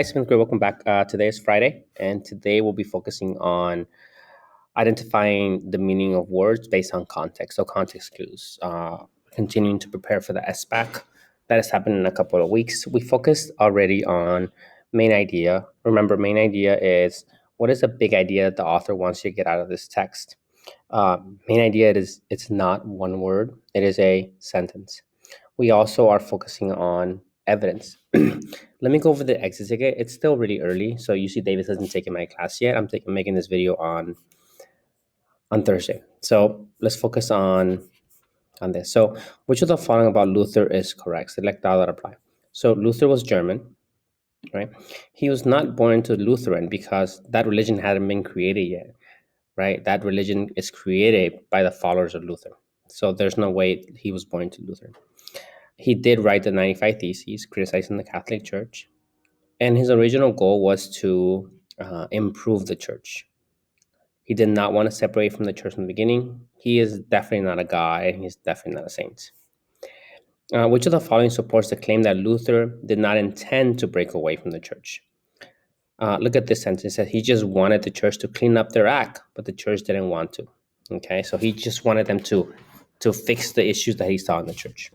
Hi, Smith. Welcome back. Today is Friday, and today we'll be focusing on identifying the meaning of words based on context. So, context clues. Continuing to prepare for the SBAC that is happening in a couple of weeks. We focused already on main idea. Remember, main idea is what is a big idea that the author wants you to get out of this text. Uh, Main idea is it's not one word; it is a sentence. We also are focusing on evidence. Let me go over the exit ticket. It's still really early, so you see Davis hasn't taken my class yet. I'm making this video on Thursday. So let's focus on this. So which of the following about Luther is correct? Select all that apply. So Luther was German, right? He was not born into Lutheran because that religion hadn't been created yet, right? That religion is created by the followers of Luther. So there's no way he was born into Lutheran. He did write the 95 Theses criticizing the Catholic Church, and his original goal was to improve the church. He did not want to separate from the church from the beginning. He is definitely not a god, and he's definitely not a saint. Which of the following supports the claim that Luther did not intend to break away from the church? Look at this sentence. It says he just wanted the church to clean up their act, but the church didn't want to. Okay, so he just wanted them to fix the issues that he saw in the church.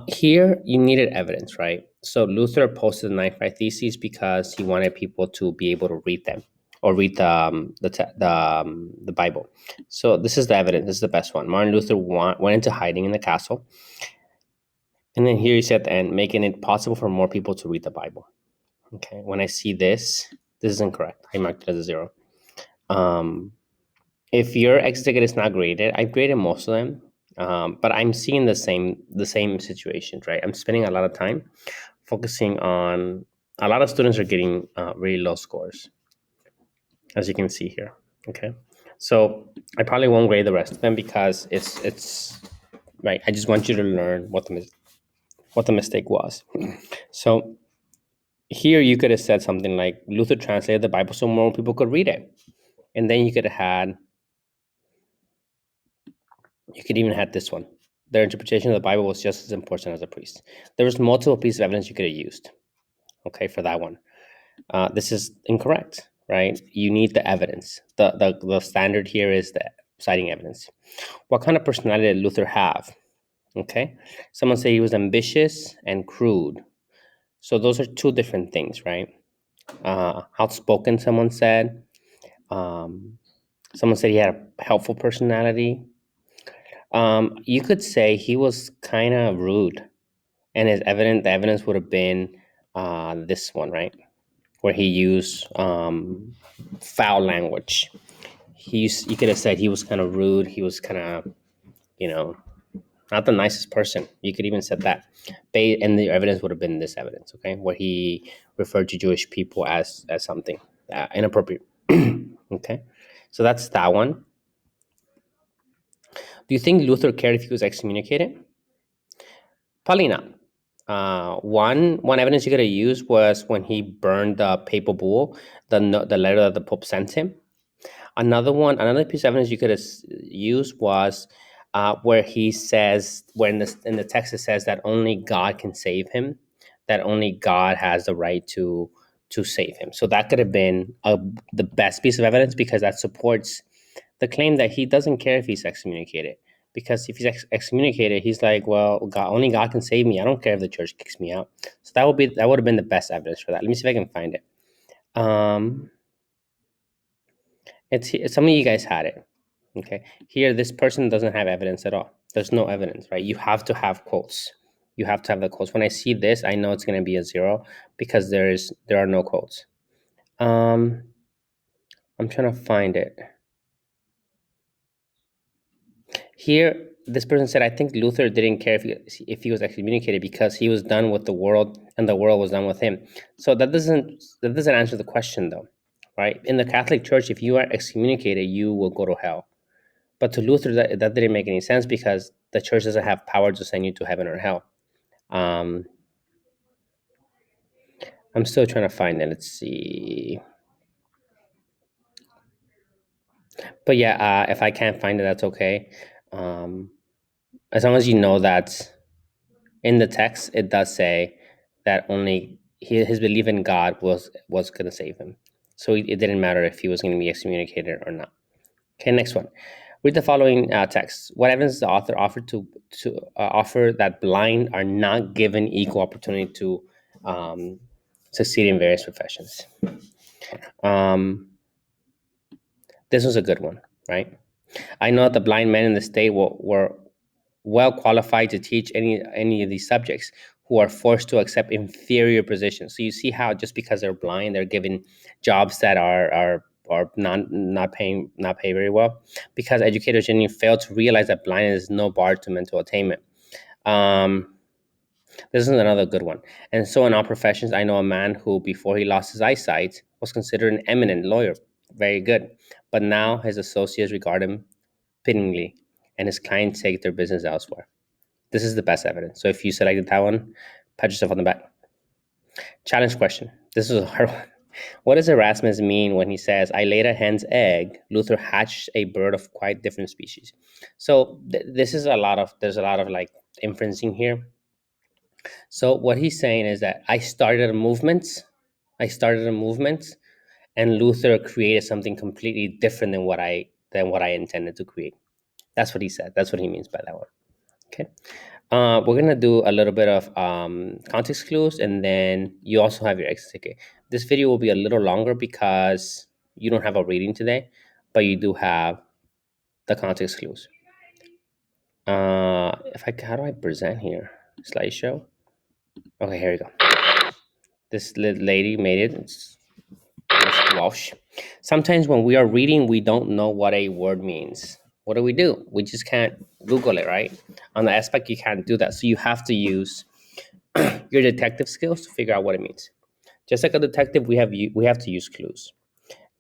Here, you needed evidence, right? So Luther posted the 95 Theses because he wanted people to be able to read them or read the Bible. So this is the evidence. This is the best one. Martin Luther went into hiding in the castle. And then here he said at the end, making it possible for more people to read the Bible. Okay, when I see this is incorrect. I marked it as a 0. If your exit ticket is not graded, I've graded most of them, but I'm seeing the same situations, right? I'm spending a lot of time focusing on a lot of students are getting really low scores, as you can see here. Okay, so I probably won't grade the rest of them because it's right. I just want you to learn what the mistake was. So here you could have said something like Luther translated the Bible so more people could read it, and then you could have had. You could even have this one. Their interpretation of the Bible was just as important as a priest. There was multiple pieces of evidence you could have used, okay, for that one. This is incorrect, right? You need the evidence. The standard here is the citing evidence. What kind of personality did Luther have? Okay, someone said he was ambitious and crude. So those are two different things, right? Outspoken, someone said. Someone said he had a helpful personality. You could say he was kind of rude, and the evidence would have been this one, right, where he used foul language. You could have said he was kind of rude. He was kind of, you know, not the nicest person. You could even said that. And the evidence would have been this evidence, okay, where he referred to Jewish people as something inappropriate. Okay, so that's that one. Do you think Luther cared if he was excommunicated? Probably not. One evidence you could have used was when he burned the papal bull, the letter that the Pope sent him. Another piece of evidence you could have used was where he says, where in the text it says that only God can save him, that only God has the right to save him. So that could have been the best piece of evidence because that supports the claim that he doesn't care if he's excommunicated. Because if he's excommunicated, he's like, well, only God can save me. I don't care if the church kicks me out. So that would have been the best evidence for that. Let me see if I can find it. It's some of you guys had it. Okay, here this person doesn't have evidence at all. There's no evidence, right? You have to have quotes. You have to have the quotes. When I see this, I know it's going to be a 0 because there are no quotes. I'm trying to find it. Here, this person said, I think Luther didn't care if he was excommunicated because he was done with the world and the world was done with him. So that doesn't answer the question though, right? In the Catholic Church, if you are excommunicated, you will go to hell. But to Luther, that didn't make any sense because the church doesn't have power to send you to heaven or hell. I'm still trying to find it. Let's see. But yeah, if I can't find it, that's okay. As long as you know that in the text, it does say that only his belief in God was going to save him. So it didn't matter if he was going to be excommunicated or not. Okay, next one. Read the following text. What evidence does the author offer to offer that blind are not given equal opportunity to um, succeed in various professions? Um, this was a good one, right? I know that the blind men in the state were well qualified to teach any of these subjects who are forced to accept inferior positions. So you see how just because they're blind, they're given jobs that are not pay very well, because educators genuinely fail to realize that blindness is no bar to mental attainment. Um, this is another good one. And so in all professions, I know a man who, before he lost his eyesight, was considered an eminent lawyer, very good, but now his associates regard him pityingly, and his clients take their business elsewhere. This is the best evidence. So if you selected that one, pat yourself on the back. Challenge question. This is a hard one. What does Erasmus mean when he says, I laid a hen's egg, Luther hatched a bird of quite different species? So this is there's a lot of like inferencing here. So what he's saying is that I started a movement, and Luther created something completely different than what I intended to create. That's what he said. That's what he means by that one. Okay. We're gonna do a little bit of context clues, and then you also have your exit ticket. This video will be a little longer because you don't have a reading today, but you do have the context clues. How do I present here? Slideshow. Okay, here we go. This lady made it. It's Walsh. Sometimes when we are reading, we don't know what a word means. What do? We just can't Google it, right? On the aspect, you can't do that. So you have to use your detective skills to figure out what it means. Just like a detective, we have to use clues.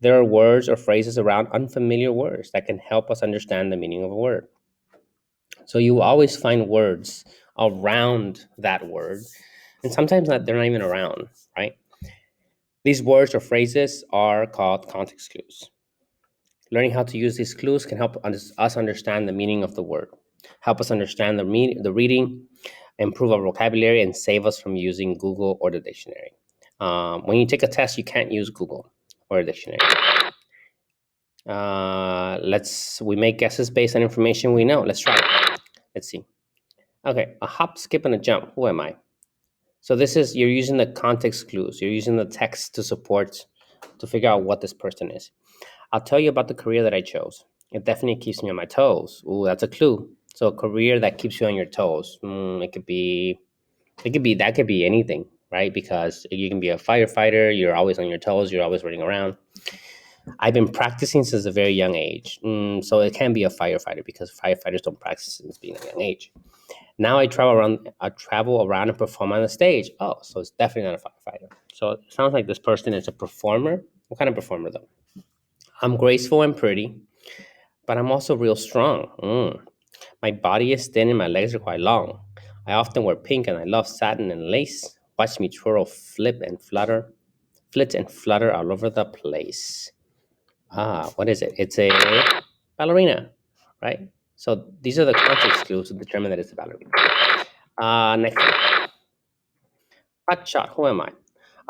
There are words or phrases around unfamiliar words that can help us understand the meaning of a word. So you will always find words around that word, and sometimes they're not even around, right? These words or phrases are called context clues. Learning how to use these clues can help us understand the meaning of the word, help us understand the reading, improve our vocabulary, and save us from using Google or the dictionary. When you take a test, you can't use Google or a dictionary. We make guesses based on information we know. Let's try it. Let's see. Okay, a hop, skip, and a jump. Who am I? So you're using the context clues. You're using the text to figure out what this person is. I'll tell you about the career that I chose. It definitely keeps me on my toes. Ooh, that's a clue. So a career that keeps you on your toes. That could be anything, right? Because you can be a firefighter. You're always on your toes. You're always running around. I've been practicing since a very young age. So it can be a firefighter because firefighters don't practice since being a young age. Now I travel around and perform on the stage. Oh, so it's definitely not a firefighter. So it sounds like this person is a performer. What kind of performer though? I'm graceful and pretty, but I'm also real strong. My body is thin and my legs are quite long. I often wear pink and I love satin and lace. Watch me twirl, flit and flutter all over the place. What is it? It's a ballerina, right? So these are the context clues to determine that it's a ballerina. Next one. Hot shot. Who am I?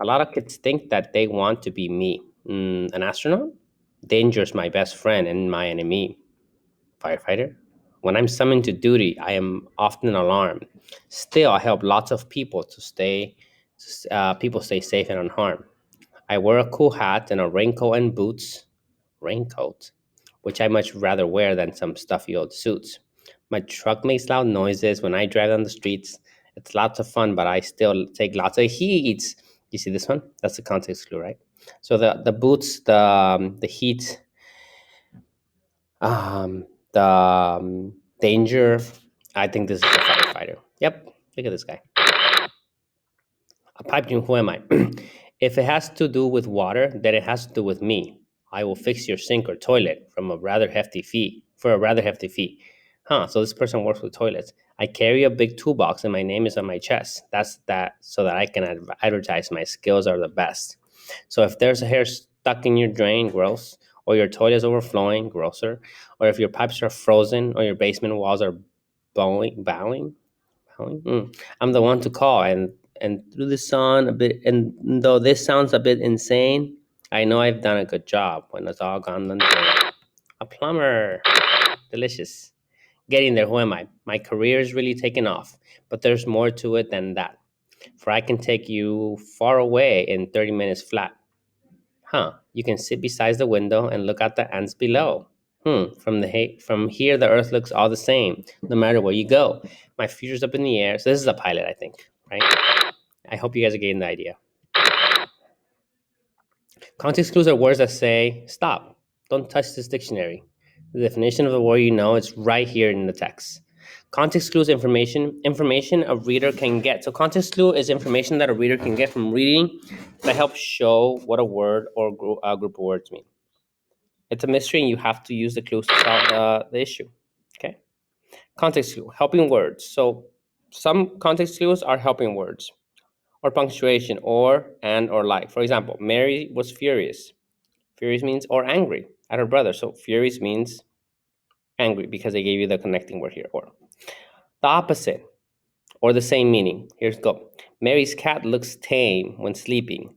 A lot of kids think that they want to be me. An astronaut? Danger's my best friend and my enemy. Firefighter? When I'm summoned to duty, I am often alarmed. Still, I help lots of people stay safe and unharmed. I wear a cool hat and a raincoat and boots. Raincoat, which I much rather wear than some stuffy old suits. My truck makes loud noises when I drive down the streets. It's lots of fun, but I still take lots of heat. You see this one? That's the context clue, right? So the boots, the heat, um, the danger. I think this is a firefighter. Yep, look at this guy. A pipe dream, who am I? If it has to do with water, then it has to do with me. I will fix your sink or toilet for a rather hefty fee. Huh, so this person works with toilets. I carry a big toolbox and my name is on my chest. That's that so that I can advertise my skills are the best. So if there's a hair stuck in your drain, gross, or your toilet is overflowing, grosser, or if your pipes are frozen or your basement walls are bowing, I'm the one to call, and through the sun a bit. And though this sounds a bit insane, I know I've done a good job when it's all gone done. A plumber, delicious. Getting there, who am I? My career is really taking off, but there's more to it than that. For I can take you far away in 30 minutes flat. Huh, you can sit beside the window and look at the ants below. From here, the earth looks all the same, no matter where you go. My future's up in the air. So this is a pilot, I think, right? I hope you guys are getting the idea. Context clues are words that say, stop, don't touch this dictionary. The definition of the word you know is right here in the text. Context clues information a reader can get. So context clue is information that a reader can get from reading that helps show what a word or a group of words mean. It's a mystery and you have to use the clues to solve the issue. Okay. Context clue, helping words. So some context clues are helping words or punctuation or and or like. For example, Mary was furious. Furious means or angry at her brother. So furious means angry because they gave you the connecting word here. Or the opposite or the same meaning. Here's go. Mary's cat looks tame when sleeping,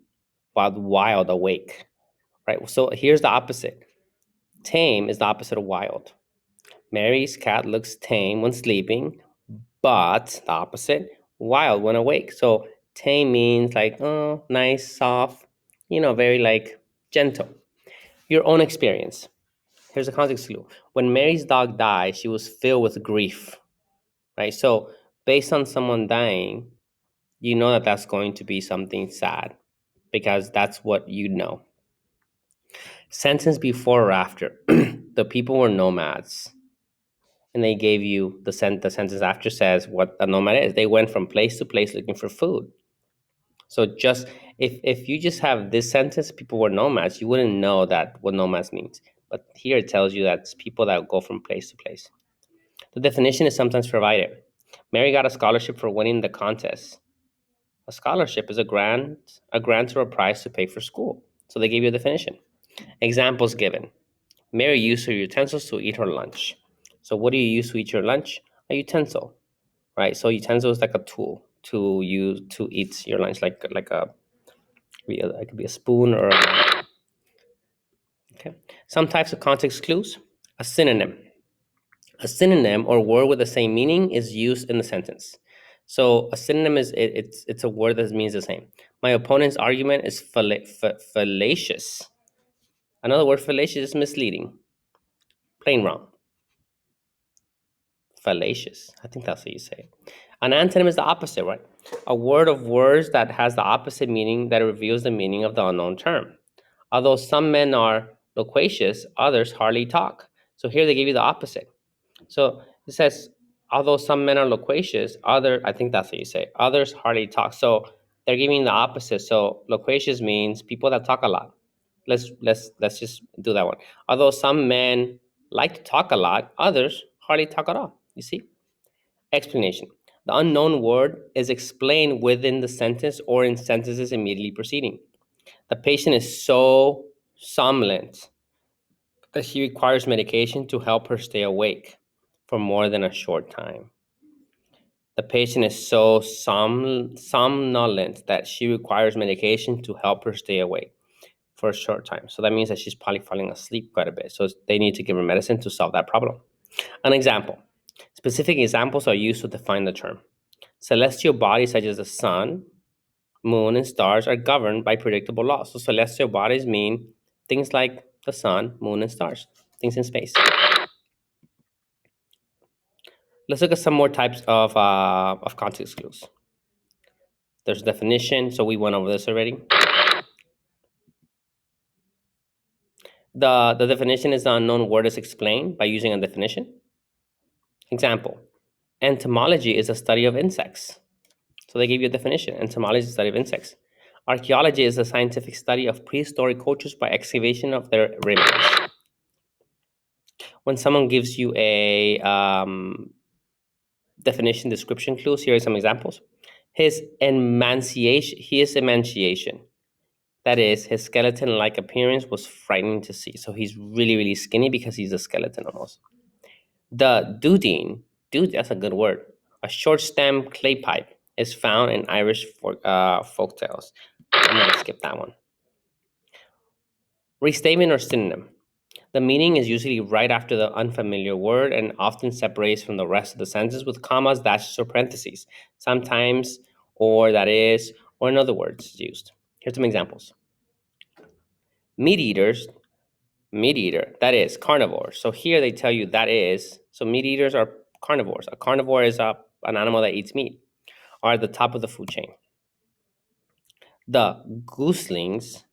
but wild awake. Right. So here's the opposite. Tame is the opposite of wild. Mary's cat looks tame when sleeping, but the opposite, wild when awake. So tame means like, oh, nice, soft, very like gentle. Your own experience. Here's a context clue. When Mary's dog died, she was filled with grief, right? So based on someone dying, you know that that's going to be something sad because that's what you know. Sentence before or after. The people were nomads. And they gave you the sentence after says what a nomad is. They went from place to place looking for food. So just if you just have this sentence, people were nomads, you wouldn't know that what nomads means. But here it tells you that it's people that go from place to place. The definition is sometimes provided. Mary got a scholarship for winning the contest. A scholarship is a grant or a prize to pay for school. So they gave you a definition. Examples given. Mary used her utensils to eat her lunch. So what do you use to eat your lunch? A utensil, right? So utensil is like a tool to use to eat your lunch, like it could be a spoon or okay. Some types of context clues. A synonym. A synonym or word with the same meaning is used in the sentence. So a synonym it's a word that means the same. My opponent's argument is fallacious. Another word, fallacious, is misleading. Plain wrong. Fallacious. I think that's how you say it. An antonym is the opposite, right? A word of words that has the opposite meaning that reveals the meaning of the unknown term. Although some men are loquacious, others hardly talk. So here they give you the opposite. So it says, although some men are loquacious, I think that's what you say, others hardly talk. So they're giving the opposite. So loquacious means people that talk a lot. Let's just do that one. Although some men like to talk a lot, others hardly talk at all. You see? Explanation. The unknown word is explained within the sentence or in sentences immediately preceding. The patient is so somnolent that she requires medication to help her stay awake for more than a short time. The patient is so somnolent that she requires medication to help her stay awake for a short time. So that means that she's probably falling asleep quite a bit. So they need to give her medicine to solve that problem. An example. Specific examples are used to define the term. Celestial bodies such as the sun, moon, and stars are governed by predictable laws. So celestial bodies mean things like the sun, moon, and stars, things in space. Let's look at some more types of context clues. There's definition, so we went over this already. The definition is the unknown word is explained by using a definition. Example, entomology is a study of insects. So they give you a definition. Entomology is a study of insects. Archaeology is a scientific study of prehistoric cultures by excavation of their remains. When someone gives you a definition, description clues, here are some examples. His emaciation. That is, his skeleton-like appearance was frightening to see. So he's really, really skinny because he's a skeleton almost. The dudine, that's a good word. A short stem clay pipe. is found in Irish folk tales. I'm going to skip that one. Restatement or synonym. The meaning is usually right after the unfamiliar word and often separates from the rest of the sentence with commas, dashes, or parentheses. Sometimes, or that is, or in other words used. Here's some examples. Meat eaters, meat eater, that is, carnivore. So here they tell you that is, so meat eaters are carnivores. A carnivore is an animal that eats meat, are at the top of the food chain. The gooselings,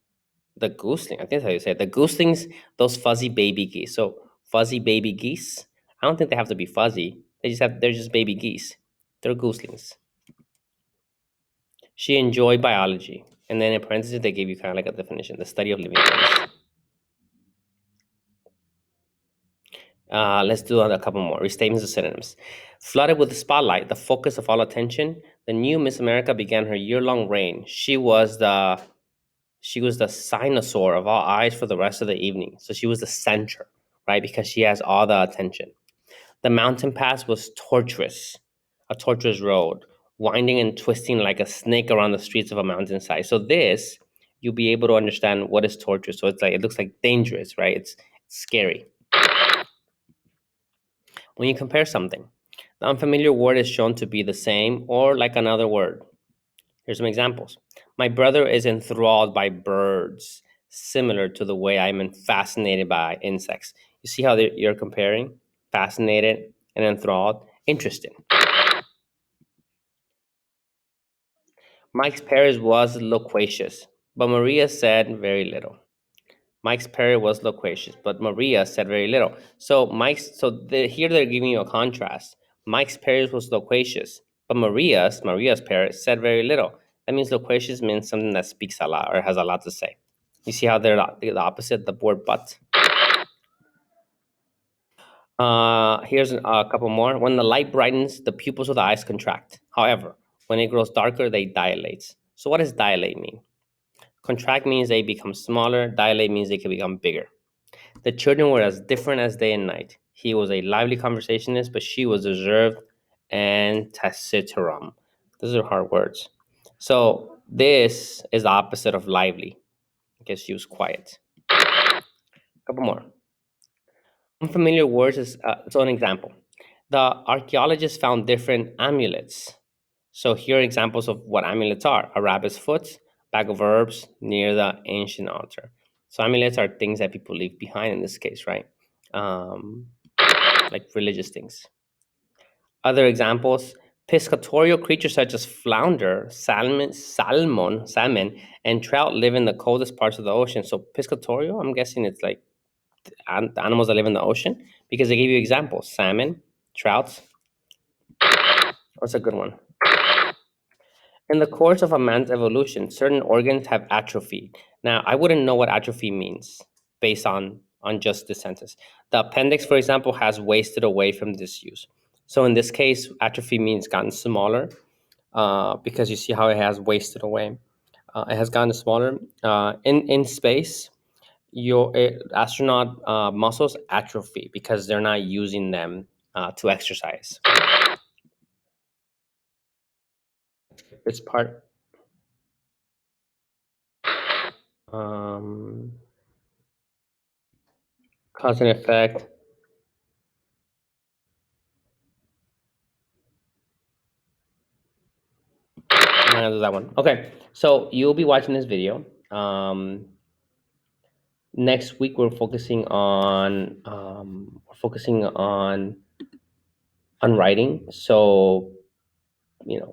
I think that's how you say it. The gooselings, those fuzzy baby geese. So fuzzy baby geese, I don't think they have to be fuzzy. They're just baby geese. They're gooselings. She enjoyed biology. And then in parentheses, they give you kind of like a definition, the study of living things. Let's do a couple more. Restatements of synonyms. Flooded with the spotlight, the focus of all attention, the new Miss America began her year-long reign. She was the dinosaur of all eyes for the rest of the evening. So she was the center, right? Because she has all the attention. The mountain pass was tortuous, a tortuous road, winding and twisting like a snake around the streets of a mountainside. So this, you'll be able to understand what is tortuous. So it's like it looks like dangerous, right? It's scary. When you compare something, the unfamiliar word is shown to be the same or like another word. Here's some examples. My brother is enthralled by birds, similar to the way I'm fascinated by insects. You see how you're comparing? Fascinated and enthralled, interested. Mike's Paris was loquacious, but Maria said very little. Mike's parrot was loquacious, but Maria said very little. Here they're giving you a contrast. Mike's parrot was loquacious, but Maria's parrot said very little. That means loquacious means something that speaks a lot or has a lot to say. You see how they're the opposite, the word but. Here's a couple more. When the light brightens, the pupils of the eyes contract. However, when it grows darker, they dilate. So what does dilate mean? Contract means they become smaller. Dilate means they can become bigger. The children were as different as day and night. He was a lively conversationalist, but she was reserved and taciturn. Those are hard words. So this is the opposite of lively, because she was quiet. A couple more. Unfamiliar words is so an example. The archaeologists found different amulets. So here are examples of what amulets are: a rabbit's foot, bag of herbs near the ancient altar. So amulets are things that people leave behind in this case, right? Um, like religious things. Other examples: piscatorial creatures such as flounder, salmon, and trout live in the coldest parts of the ocean. So piscatorial, I'm guessing it's like animals that live in the ocean, because they give you examples: salmon, trouts. That's a good one. In the course of a man's evolution, certain organs have atrophied. Now, I wouldn't know what atrophy means based on just this sentence. The appendix, for example, has wasted away from disuse. So in this case, atrophy means gotten smaller, because you see how it has wasted away. It has gotten smaller. In space, your astronaut muscles atrophy because they're not using them to exercise. It's part. Um, Cause and effect. I'm not gonna do that one. Okay, so you'll be watching this video. Next week we're focusing on writing. So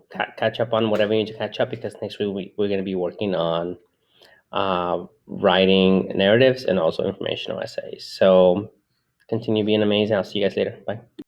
catch up on whatever you need to catch up, because next week we're going to be working on writing narratives and also informational essays. So continue being amazing. I'll see you guys later. Bye.